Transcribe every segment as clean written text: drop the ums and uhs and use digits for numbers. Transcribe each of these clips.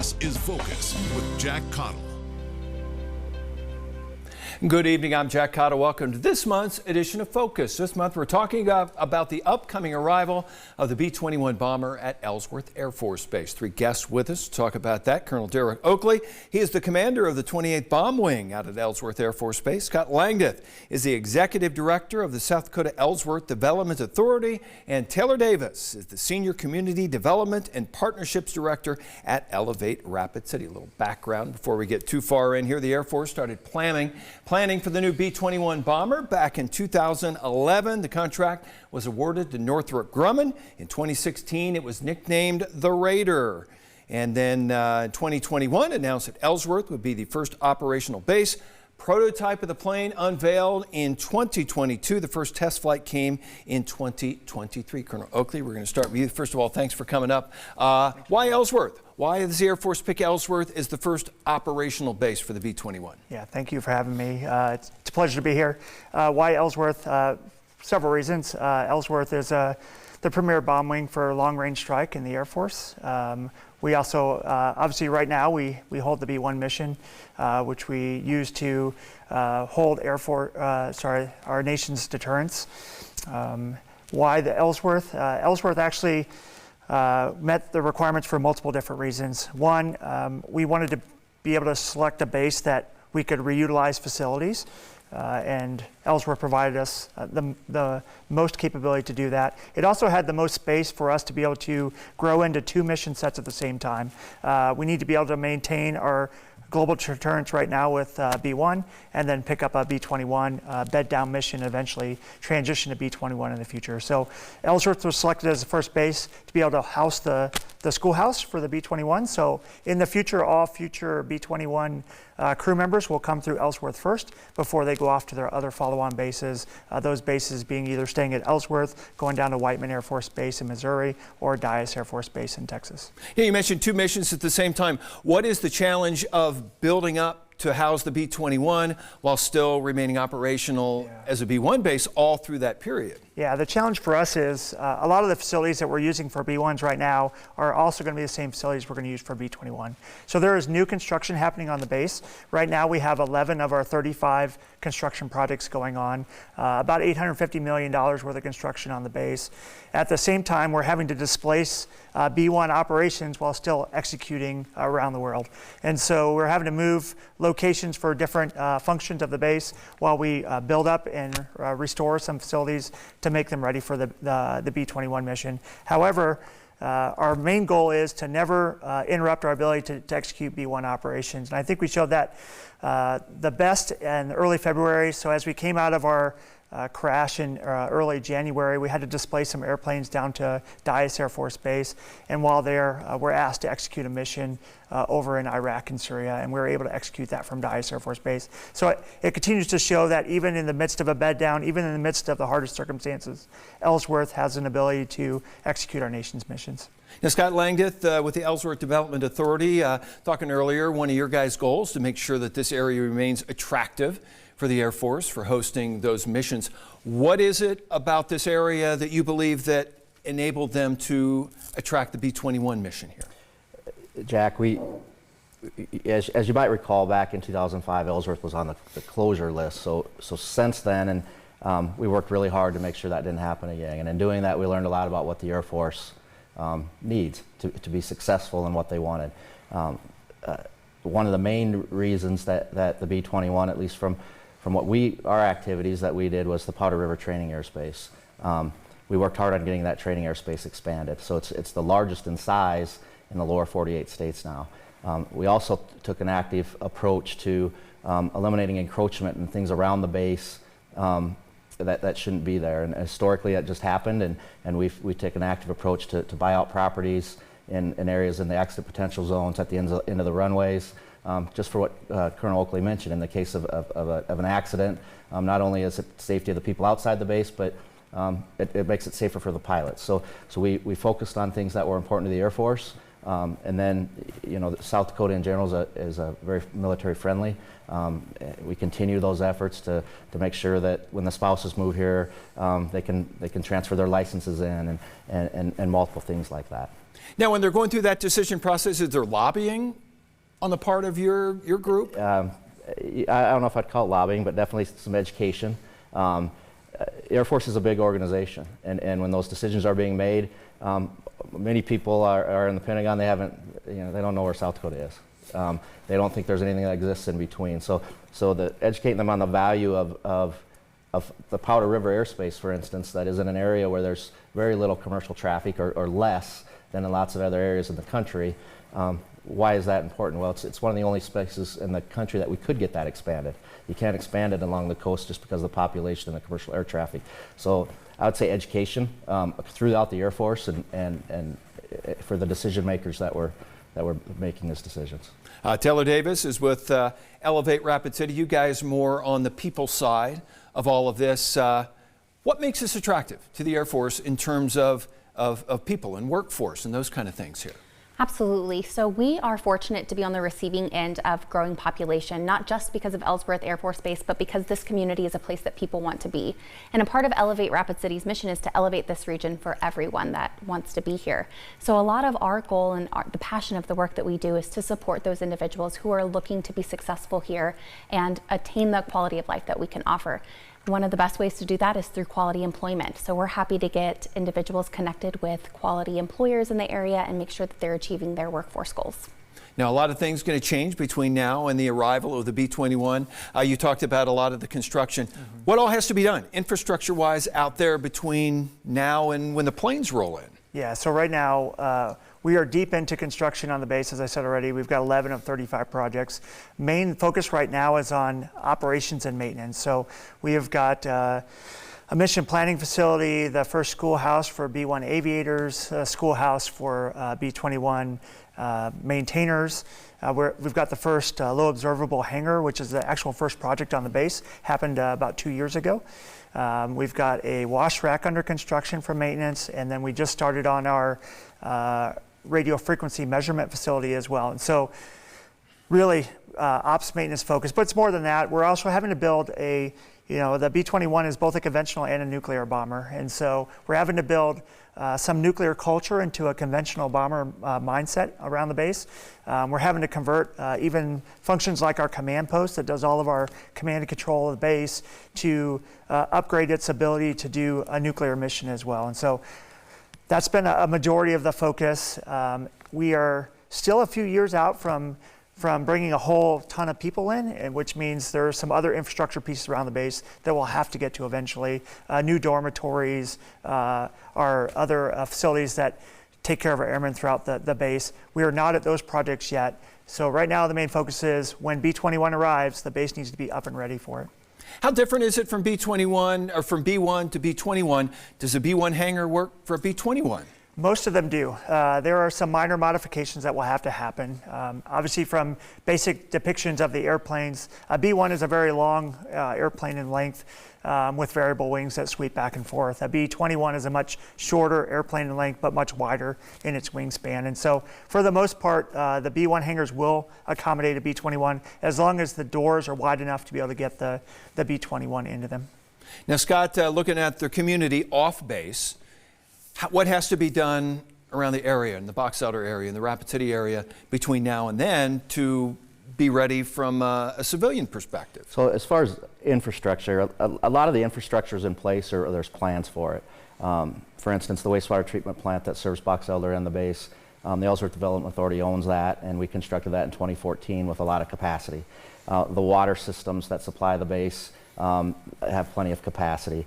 This is Focus with Jack Caudill. Good evening, I'm Jack Caudill. Welcome to this month's edition of Focus. This month we're talking about the upcoming arrival of the B-21 bomber at Ellsworth Air Force Base. Three guests with us to talk about that. Colonel Oakley, he is the commander of the 28th Bomb Wing out at Ellsworth Air Force Base. Scott Landguth is the executive director of the South Dakota Ellsworth Development Authority. And Taylor Davis is the senior community development and partnerships director at Elevate Rapid City. A little background before we get too far in here. The Air Force started planning for the new B-21 bomber back in 2011. The contract was awarded to Northrop Grumman. In 2016, it was nicknamed the Raider. And then in 2021, announced that Ellsworth would be the first operational base. Prototype of the plane unveiled in 2022. The first test flight came in 2023. Colonel Oakley, we're going to start with you. First of all, thanks for coming up. Why Ellsworth? Why does the Air Force pick Ellsworth as the first operational base for the B-21? Yeah, thank you for having me. It's a pleasure to be here. Why Ellsworth? Several reasons. Ellsworth is the premier bomb wing for long-range strike in the Air Force. We also, obviously right now, we hold the B-1 mission, which we use to hold our nation's deterrence. Why the Ellsworth? Ellsworth actually met the requirements for multiple different reasons. One, we wanted to be able to select a base that we could reutilize facilities, and Ellsworth provided us the most capability to do that. It also had the most space for us to be able to grow into two mission sets at the same time. We need to be able to maintain our global deterrence right now with B-1, and then pick up a B-21 bed down mission, eventually transition to B-21 in the future. So Ellsworth was selected as the first base to be able to house the schoolhouse for the B-21. So in the future, all future B-21 crew members will come through Ellsworth first before they go off to their other follow-on bases. Those bases being either staying at Ellsworth, going down to Whiteman Air Force Base in Missouri, or Dyess Air Force Base in Texas. Yeah, you mentioned two missions at the same time. What is the challenge of building up to house the B-21 while still remaining operational as a B-1 base all through that period? Yeah, the challenge for us is a lot of the facilities that we're using for B-1s right now are also going to be the same facilities we're going to use for B-21. So there is new construction happening on the base. Right now we have 11 of our 35 construction projects going on, about $850 million worth of construction on the base. At the same time, we're having to displace B-1 operations while still executing around the world. And so we're having to move locations for different functions of the base while we build up and restore some facilities to make them ready for the B-21 mission. However, our main goal is to never interrupt our ability to execute B-1 operations. And I think we showed that the best in early February. So as we came out of our crash in early January, we had to displace some airplanes down to Dyess Air Force Base, and while there, we're asked to execute a mission over in Iraq and Syria, and we were able to execute that from Dyess Air Force Base. So it continues to show that even in the midst of a bed down, even in the midst of the hardest circumstances, Ellsworth has an ability to execute our nation's missions. Now, Scott Landguth with the Ellsworth Development Authority, talking earlier, one of your guys' goals to make sure that this area remains attractive for the Air Force for hosting those missions. What is it about this area that you believe that enabled them to attract the B-21 mission here? Jack, as you might recall, back in 2005, Ellsworth was on the closure list. So since then, and we worked really hard to make sure that didn't happen again. And in doing that, we learned a lot about what the Air Force needs to be successful in what they wanted. One of the main reasons that the B-21, at least from what our activities that we did, was the Powder River Training Airspace. We worked hard on getting that training airspace expanded. So it's the largest in size in the lower 48 states now. We also took an active approach to eliminating encroachment and things around the base that shouldn't be there. And historically that just happened, and we take an active approach to buy out properties in areas in the exit potential zones at the end of the runways. Just for what Colonel Oakley mentioned, in the case of an accident, not only is it safety of the people outside the base, but it makes it safer for the pilots. So we focused on things that were important to the Air Force, And then, South Dakota in general is a very military friendly. We continue those efforts to make sure that when the spouses move here, they can transfer their licenses in and multiple things like that. Now, when they're going through that decision process, is there lobbying on the part of your group? I don't know if I'd call it lobbying, but definitely some education. Air Force is a big organization, and when those decisions are being made, many people are in the Pentagon. They don't know where South Dakota is. They don't think there's anything that exists in between. So educating them on the value of the Powder River airspace, for instance, that is in an area where there's very little commercial traffic or less than in lots of other areas in the country. Why is that important? Well, it's one of the only spaces in the country that we could get that expanded. You can't expand it along the coast just because of the population and the commercial air traffic. So I would say education throughout the Air Force and for the decision makers that were making these decisions. Taylor Davis is with Elevate Rapid City. You guys more on the people side of all of this. What makes this attractive to the Air Force in terms of people and workforce and those kind of things here? Absolutely. So we are fortunate to be on the receiving end of growing population, not just because of Ellsworth Air Force Base, but because this community is a place that people want to be. And a part of Elevate Rapid City's mission is to elevate this region for everyone that wants to be here. So a lot of our goal and the passion of the work that we do is to support those individuals who are looking to be successful here and attain the quality of life that we can offer. One of the best ways to do that is through quality employment. So we're happy to get individuals connected with quality employers in the area and make sure that they're achieving their workforce goals. Now, a lot of things going to change between now and the arrival of the B-21. You talked about a lot of the construction. What all has to be done infrastructure-wise out there between now and when the planes roll in? Yeah, so right now, we are deep into construction on the base, as I said already. We've got 11 of 35 projects. Main focus right now is on operations and maintenance. So we have got a mission planning facility, the first schoolhouse for B-1 aviators, a schoolhouse for B-21 maintainers. We've got the first low observable hangar, which is the actual first project on the base, happened about 2 years ago. We've got a wash rack under construction for maintenance, and then we just started on our radio frequency measurement facility as well. And so really ops maintenance focus, but it's more than that. We're also having to build the B-21 is both a conventional and a nuclear bomber. And so we're having to build some nuclear culture into a conventional bomber mindset around the base. We're having to convert even functions like our command post that does all of our command and control of the base to upgrade its ability to do a nuclear mission as well. And so that's been a majority of the focus. We are still a few years out from bringing a whole ton of people in, and which means there are some other infrastructure pieces around the base that we'll have to get to eventually. New dormitories, our other facilities that take care of our airmen throughout the base. We are not at those projects yet. So right now the main focus is when B-21 arrives, the base needs to be up and ready for it. How different is it from B-21 or from B-1 to B-21? Does a B-1 hangar work for a B-21? Most of them do. There are some minor modifications that will have to happen. Obviously from basic depictions of the airplanes, a B-1 is a very long airplane in length with variable wings that sweep back and forth. A B-21 is a much shorter airplane in length but much wider in its wingspan. And so for the most part, the B-1 hangars will accommodate a B-21 as long as the doors are wide enough to be able to get the B-21 into them. Now, Scott, looking at the community off base, what has to be done around the area, in the Box Elder area, in the Rapid City area, between now and then to be ready from a civilian perspective? So as far as infrastructure, a lot of the infrastructure is in place or there's plans for it. For instance, the wastewater treatment plant that serves Box Elder and the base, the Ellsworth Development Authority owns that, and we constructed that in 2014 with a lot of capacity. The water systems that supply the base have plenty of capacity.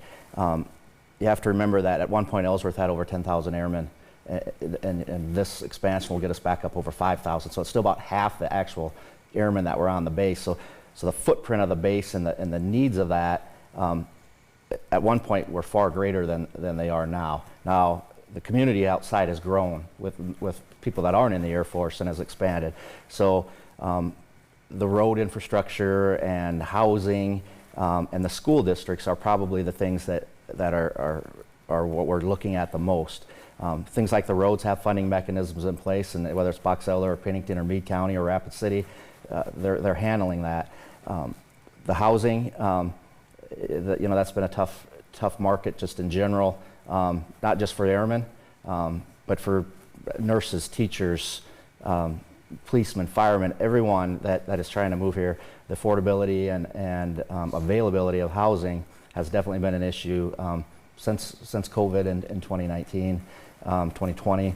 You have to remember that at one point Ellsworth had over 10,000 airmen, and this expansion will get us back up over 5,000. So it's still about half the actual airmen that were on the base. So the footprint of the base and the needs of that at one point were far greater than they are now. Now the community outside has grown with people that aren't in the Air Force and has expanded. So the road infrastructure and housing and the school districts are probably the things that are are what we're looking at the most. Things like the roads have funding mechanisms in place, and whether it's Box Elder or Pennington or Meade County or Rapid City, they're handling that. The housing, that's been a tough market just in general, not just for airmen, but for nurses, teachers, policemen, firemen, everyone that is trying to move here. The affordability and availability of housing has definitely been an issue since COVID in 2019, 2020.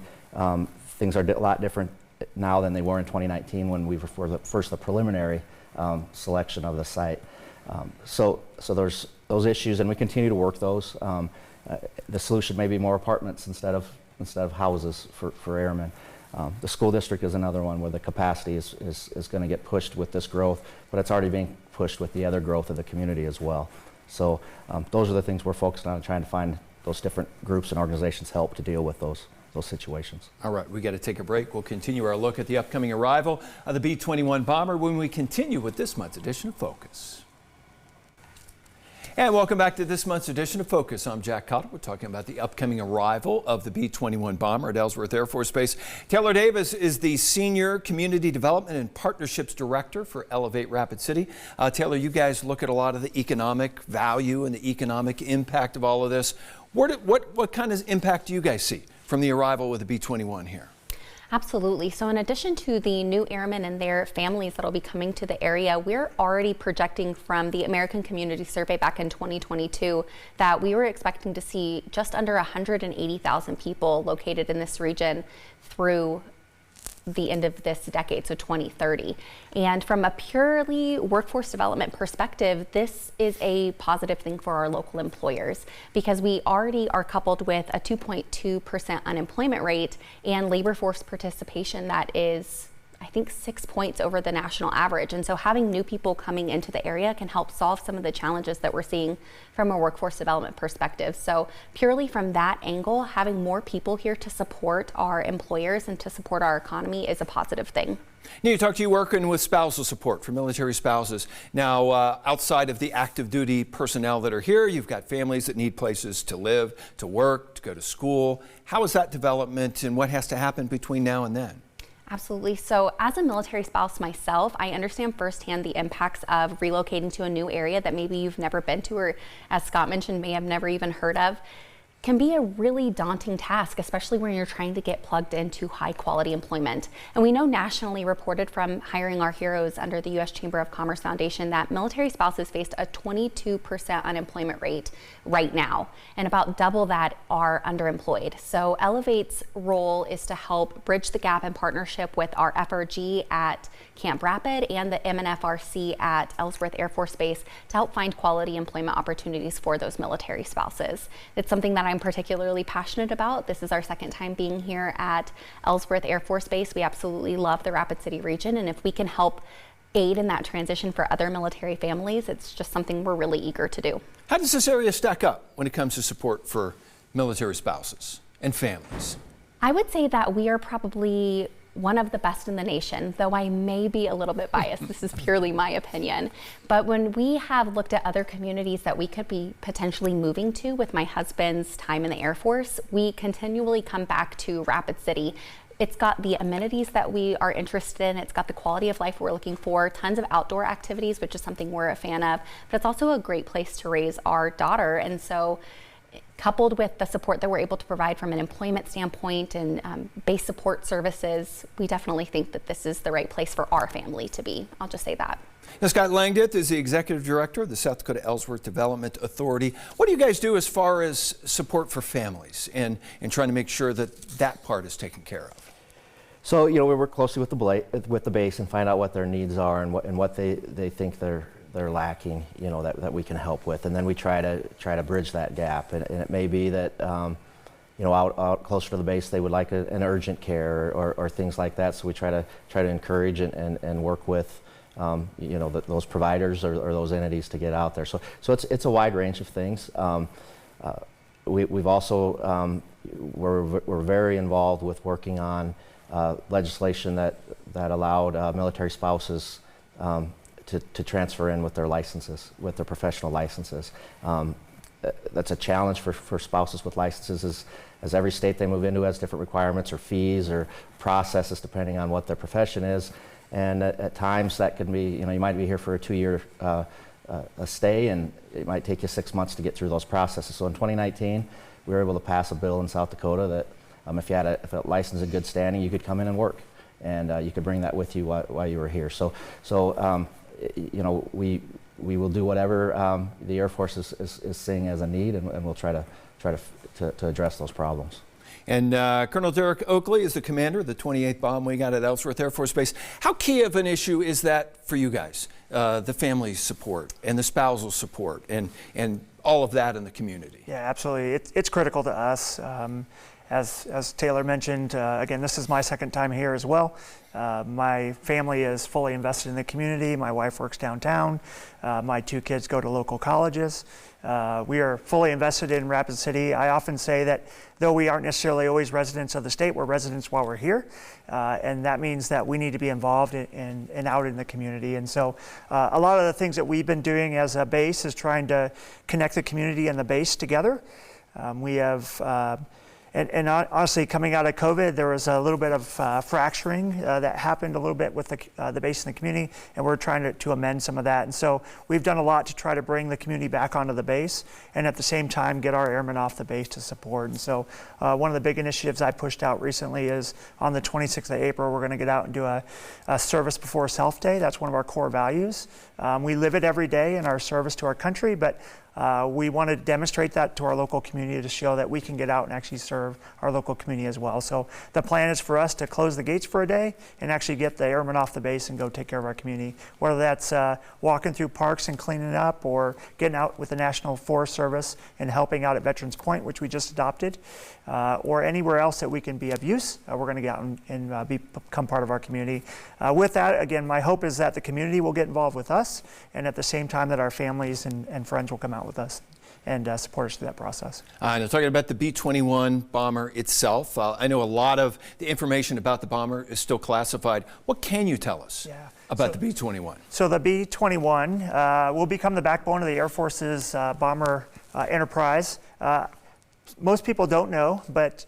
Things are a lot different now than they were in 2019 when we were for the preliminary selection of the site. So there's those issues, and we continue to work those. The solution may be more apartments instead of houses for airmen. The school district is another one where the capacity is going to get pushed with this growth, but it's already being pushed with the other growth of the community as well. So those are the things we're focused on, trying to find those different groups and organizations help to deal with those situations. All right, we got to take a break. We'll continue our look at the upcoming arrival of the B-21 bomber when we continue with this month's edition of Focus. And welcome back to this month's edition of Focus. I'm Jack Caudill. We're talking about the upcoming arrival of the B-21 bomber at Ellsworth Air Force Base. Taylor Davis is the Senior Community Development and Partnerships Director for Elevate Rapid City. Taylor, you guys look at a lot of the economic value and the economic impact of all of this. What kind of impact do you guys see from the arrival with the B-21 here? Absolutely. So in addition to the new airmen and their families that will be coming to the area, we're already projecting from the American Community Survey back in 2022 that we were expecting to see just under 180,000 people located in this region through the end of this decade, so 2030. And from a purely workforce development perspective, this is a positive thing for our local employers because we already are coupled with a 2.2% unemployment rate and labor force participation that is, I think, 6 points over the national average. And so having new people coming into the area can help solve some of the challenges that we're seeing from a workforce development perspective. So purely from that angle, having more people here to support our employers and to support our economy is a positive thing. Now, you talked to you working with spousal support for military spouses. Now, outside of the active duty personnel that are here, you've got families that need places to live, to work, to go to school. How is that development and what has to happen between now and then? Absolutely. So as a military spouse myself, I understand firsthand the impacts of relocating to a new area that maybe you've never been to, or as Scott mentioned, may have never even heard of. Can be a really daunting task, especially when you're trying to get plugged into high quality employment. And we know nationally reported from Hiring Our Heroes under the U.S. Chamber of Commerce Foundation that military spouses faced a 22% unemployment rate right now, and about double that are underemployed. So Elevate's role is to help bridge the gap in partnership with our FRG at Camp Rapid and the MNFRC at Ellsworth Air Force Base to help find quality employment opportunities for those military spouses. It's something that I'm particularly passionate about. This is our second time being here at Ellsworth Air Force Base. We absolutely love the Rapid City region, and if we can help aid in that transition for other military families, it's just something we're really eager to do. How does this area stack up when it comes to support for military spouses and families? I would say that we are probably one of the best in the nation, though I may be a little bit biased. This is purely my opinion. But when we have looked at other communities that we could be potentially moving to with my husband's time in the Air Force, we continually come back to Rapid City. It's got the amenities that we are interested in. It's got the quality of life we're looking for, tons of outdoor activities, which is something we're a fan of, but it's also a great place to raise our daughter. And so coupled with the support that we're able to provide from an employment standpoint and base support services, we definitely think that this is the right place for our family to be. I'll just say that. Now, Scott Landguth is the Executive Director of the South Dakota Ellsworth Development Authority. What do you guys do as far as support for families and trying to make sure that that part is taken care of? So, we work closely with the base and find out what their needs are and what they think they're lacking, that we can help with, and then we try to bridge that gap. And it may be that out closer to the base they would like an urgent care or things like that. So we try to encourage and work with those providers or those entities to get out there. So it's a wide range of things. We've also we're very involved with working on legislation that allowed military spouses to transfer in with their licenses, with their professional licenses. that's a challenge for spouses with licenses, as every state they move into has different requirements or fees or processes depending on what their profession is. And at times that can be, you might be here for a 2-year stay, and it might take you 6 months to get through those processes. So in 2019, we were able to pass a bill in South Dakota that if you had a license in good standing, you could come in and work, and you could bring that with you while you were here. So we will do whatever the Air Force is seeing as a need, and we'll try to address those problems. And Colonel Derek Oakley is the commander of the 28th Bomb Wing out at Ellsworth Air Force Base. How key of an issue is that for you guys? The family support and the spousal support and all of that in the community. Yeah, absolutely. It's critical to us. As Taylor mentioned, again, this is my second time here as well. My family is fully invested in the community. My wife works downtown. My 2 kids go to local colleges. We are fully invested in Rapid City. I often say that though we aren't necessarily always residents of the state, we're residents while we're here. And that means that we need to be involved and out in the community. And so a lot of the things that we've been doing as a base is trying to connect the community and the base together. We have And honestly, coming out of COVID, there was a little bit of fracturing that happened a little bit with the base and the community, and we're trying to amend some of that. And so we've done a lot to try to bring the community back onto the base, and at the same time get our airmen off the base to support. And so one of the big initiatives I pushed out recently is on the 26th of April, we're going to get out and do a service before self day. That's one of our core values. We live it every day in our service to our country, but we want to demonstrate that to our local community to show that we can get out and actually serve our local community as well. So the plan is for us to close the gates for a day and actually get the airmen off the base and go take care of our community, whether that's walking through parks and cleaning up, or getting out with the National Forest Service and helping out at Veterans Point, which we just adopted, or anywhere else that we can be of use. We're going to get out and become part of our community. With that, again, my hope is that the community will get involved with us, and at the same time that our families and friends will come out with us and support us through that process. Now, talking about the B-21 bomber itself, I know a lot of the information about the bomber is still classified. What can you tell us about the B-21? So the B-21 will become the backbone of the Air Force's bomber enterprise. Most people don't know, but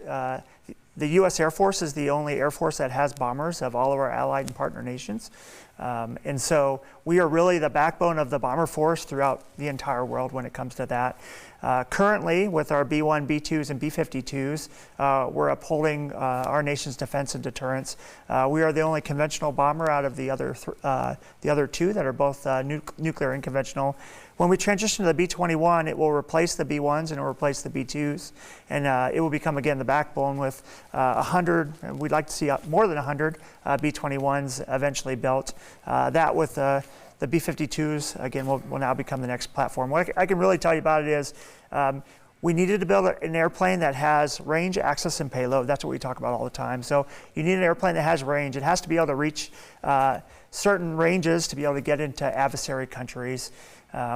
the U.S. Air Force is the only Air Force that has bombers of all of our allied and partner nations. And so we are really the backbone of the bomber force throughout the entire world when it comes to that. Currently, with our B-1, B-2s, and B-52s, we're upholding our nation's defense and deterrence. We are the only conventional bomber out of the other 2 that are both nuclear and conventional. When we transition to the B-21, it will replace the B-1s and it will replace the B-2s. And it will become, again, the backbone with 100, and we'd like to see more than 100 B-21s eventually built. That with the B-52s, again, will now become the next platform. What I can really tell you about it is we needed to build an airplane that has range, access, and payload. That's what we talk about all the time. So you need an airplane that has range. It has to be able to reach certain ranges to be able to get into adversary countries.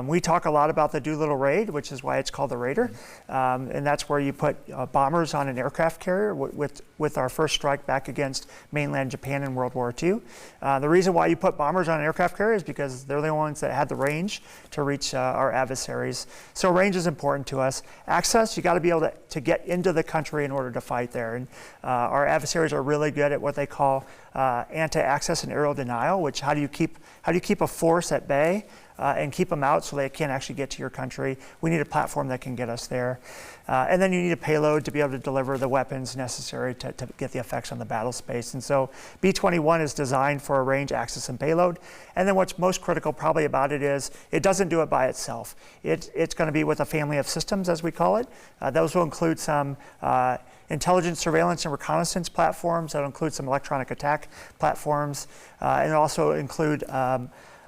We talk a lot about the Doolittle Raid, which is why it's called the Raider, and that's where you put bombers on an aircraft carrier with our first strike back against mainland Japan in World War II. The reason why you put bombers on an aircraft carrier is because they're the ones that had the range to reach our adversaries. So range is important to us. Access, you got to be able to get into the country in order to fight there. And our adversaries are really good at what they call anti-access and aerial denial, which how do you keep a force at bay and keep them out so they can't actually get to your country. We need a platform that can get us there. And then you need a payload to be able to deliver the weapons necessary to get the effects on the battle space. And so B-21 is designed for a range, access, and payload. And then what's most critical probably about it is it doesn't do it by itself. It's going to be with a family of systems, as we call it. Those will include some intelligence, surveillance, and reconnaissance platforms. That'll include some electronic attack platforms. And also include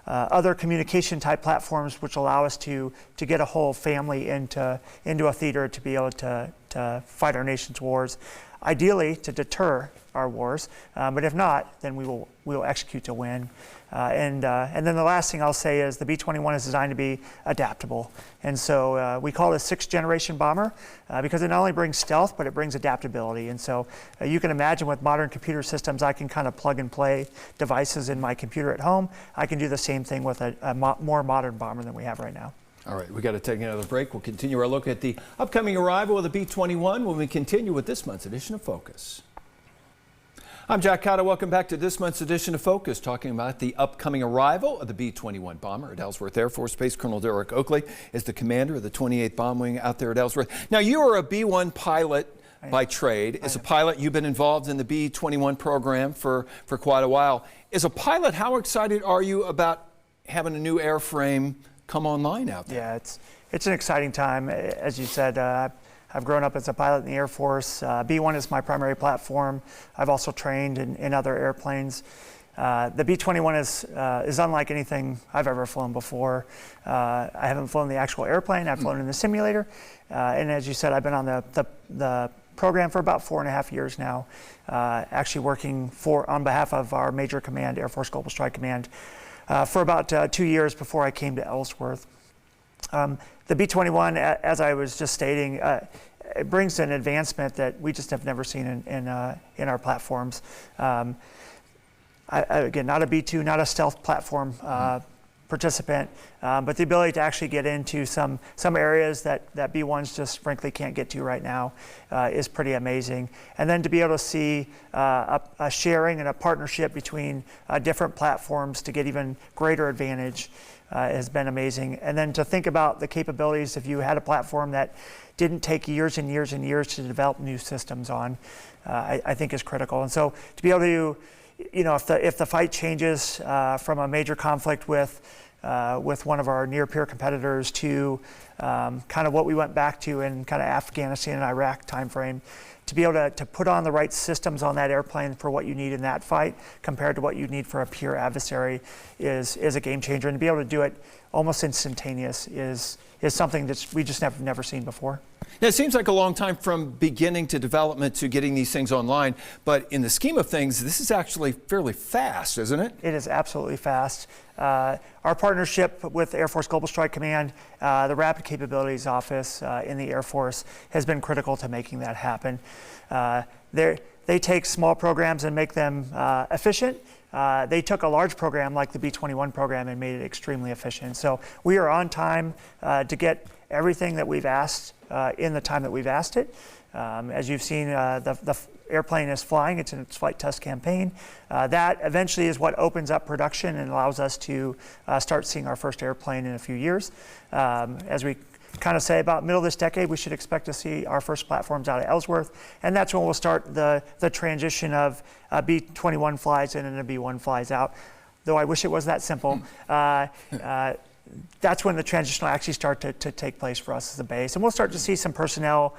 other communication type platforms which allow us to get a whole family into a theater to be able to fight our nation's wars, ideally to deter our wars, but if not, then we will execute to win. And then the last thing I'll say is the B-21 is designed to be adaptable. And so we call it a 6th generation bomber because it not only brings stealth, but it brings adaptability. And so you can imagine with modern computer systems, I can kind of plug and play devices in my computer at home. I can do the same thing with a more modern bomber than we have right now. All right, we got to take another break. We'll continue our look at the upcoming arrival of the B-21 when we continue with this month's edition of Focus. I'm Jack Caudill. Welcome back to this month's edition of Focus, talking about the upcoming arrival of the B-21 bomber at Ellsworth Air Force Base. Colonel Derek Oakley is the commander of the 28th Bomb Wing out there at Ellsworth. Now, you are a B-1 pilot by trade. As a pilot, you've been involved in the B-21 program for quite a while. As a pilot, how excited are you about having a new airframe come online out there? Yeah, it's an exciting time. As you said, I've grown up as a pilot in the Air Force. B-1 is my primary platform. I've also trained in other airplanes. The B-21 is unlike anything I've ever flown before. I haven't flown the actual airplane. I've flown in the simulator. And as you said, I've been on the program for about 4.5 years now, actually working on behalf of our major command, Air Force Global Strike Command, for about 2 years before I came to Ellsworth. The B-21, as I was just stating, it brings an advancement that we just have never seen in our platforms. Again, not a B-2, not a stealth platform participant, but the ability to actually get into some areas that B-1s just frankly can't get to right now is pretty amazing. And then to be able to see a sharing and a partnership between different platforms to get even greater advantage has been amazing. And then to think about the capabilities if you had a platform that didn't take years and years and years to develop new systems on, I think is critical. And so to be able to, if the fight changes from a major conflict with one of our near-peer competitors to kind of what we went back to in kind of Afghanistan and Iraq timeframe, to be able to put on the right systems on that airplane for what you need in that fight compared to what you need for a peer adversary is a game changer. And to be able to do it almost instantaneous is something that we just have never seen before. Now, it seems like a long time from beginning to development to getting these things online, but in the scheme of things, this is actually fairly fast, isn't it? It is absolutely fast. Our partnership with Air Force Global Strike Command, the Rapid Capabilities Office in the Air Force has been critical to making that happen. They take small programs and make them efficient. They took a large program like the B-21 program and made it extremely efficient. So we are on time to get everything that we've asked in the time that we've asked it. As you've seen, the airplane is flying. It's in its flight test campaign. That eventually is what opens up production and allows us to start seeing our first airplane in a few years. As we kind of say about middle of this decade, we should expect to see our first platforms out of Ellsworth, and that's when we'll start the transition of B-21 flies in and a B-1 flies out. Though I wish it was that simple. That's when the transition will actually start to take place for us as a base. And we'll start to see some personnel,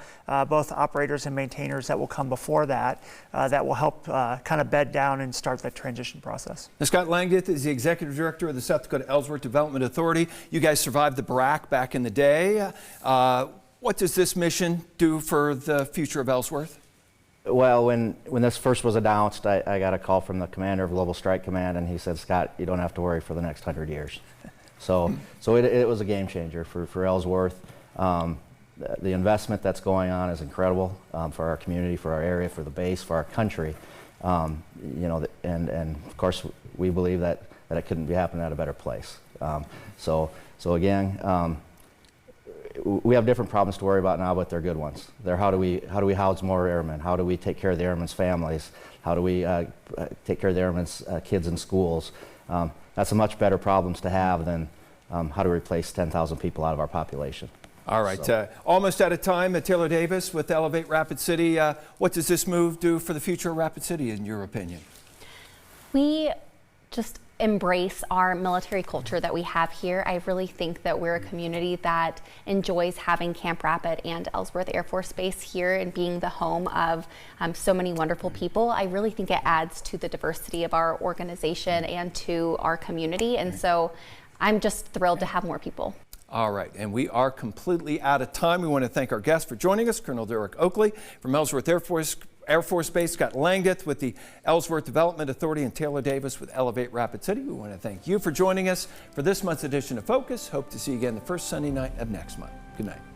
both operators and maintainers, that will come before that, that will help kind of bed down and start that transition process. Now, Scott Landguth is the Executive Director of the South Dakota Ellsworth Development Authority. You guys survived the BRAC back in the day. What does this mission do for the future of Ellsworth? Well, when this first was announced, I got a call from the commander of Global Strike Command, and he said, "Scott, you don't have to worry for the next 100 years." So it was a game changer for Ellsworth. The investment that's going on is incredible for our community, for our area, for the base, for our country. And of course we believe that it couldn't be happening at a better place. So again, we have different problems to worry about now, but they're good ones. They're how do we house more airmen? How do we take care of the airmen's families? How do we take care of the airmen's kids in schools? That's a much better problems to have than how to replace 10,000 people out of our population. All right, almost out of time. Taylor Davis with Elevate Rapid City. What does this move do for the future of Rapid City, in your opinion? We just embrace our military culture that we have here. I really think that we're a community that enjoys having Camp Rapid and Ellsworth Air Force Base here and being the home of so many wonderful people. I really think it adds to the diversity of our organization and to our community. And so I'm just thrilled to have more people. All right, and we are completely out of time. We want to thank our guests for joining us, Colonel Derek Oakley from Ellsworth Air Force Base, Scott Landguth with the Ellsworth Development Authority, and Taylor Davis with Elevate Rapid City. We want to thank you for joining us for this month's edition of Focus. Hope to see you again the first Sunday night of next month. Good night.